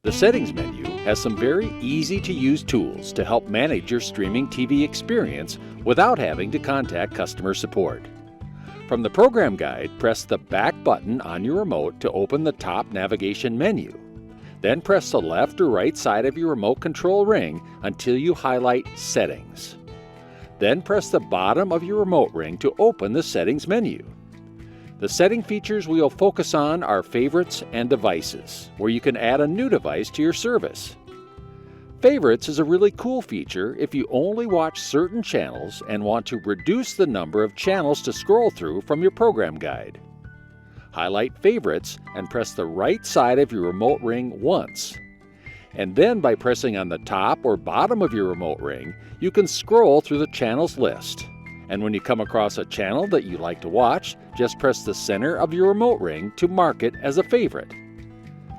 The Settings menu has some very easy-to-use tools to help manage your streaming TV experience without having to contact customer support. From the program guide, press the back button on your remote to open the top navigation menu. Then press the left or right side of your remote control ring until you highlight Settings. Then press the bottom of your remote ring to open the Settings menu. The setting features we will focus on are Favorites and Devices, where you can add a new device to your service. Favorites is a really cool feature if you only watch certain channels and want to reduce the number of channels to scroll through from your program guide. Highlight Favorites and press the right side of your remote ring once. And then by pressing on the top or bottom of your remote ring, you can scroll through the channels list. And when you come across a channel that you like to watch, just press the center of your remote ring to mark it as a favorite.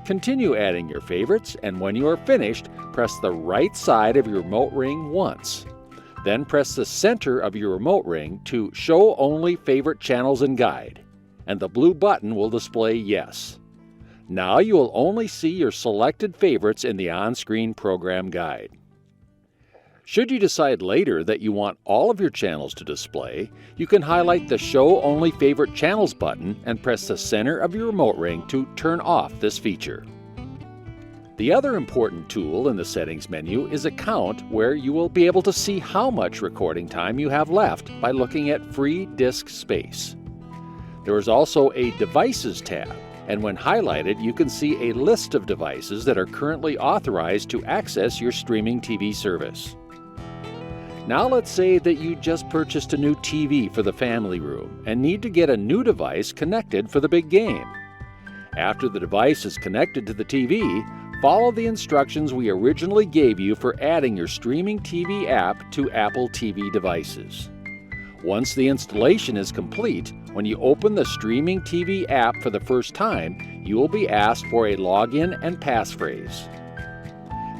Continue adding your favorites, and when you are finished, press the right side of your remote ring once. Then press the center of your remote ring to Show Only Favorite Channels and Guide, and the blue button will display Yes. Now you will only see your selected favorites in the on-screen program guide. Should you decide later that you want all of your channels to display, you can highlight the Show Only Favorite Channels button and press the center of your remote ring to turn off this feature. The other important tool in the Settings menu is Account, where you will be able to see how much recording time you have left by looking at free disk space. There is also a Devices tab, and when highlighted, you can see a list of devices that are currently authorized to access your streaming TV service. Now let's say that you just purchased a new TV for the family room and need to get a new device connected for the big game. After the device is connected to the TV, follow the instructions we originally gave you for adding your streaming TV app to Apple TV devices. Once the installation is complete, when you open the streaming TV app for the first time, you will be asked for a login and passphrase.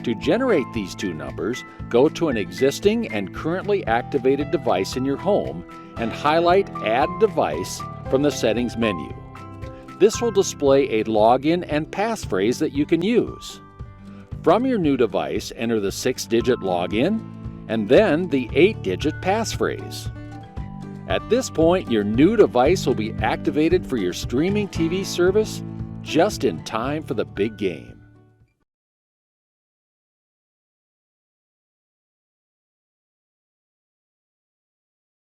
To generate these two numbers, go to an existing and currently activated device in your home and highlight Add Device from the Settings menu. This will display a login and passphrase that you can use. From your new device, enter the 6-digit login and then the 8-digit passphrase. At this point, your new device will be activated for your streaming TV service just in time for the big game.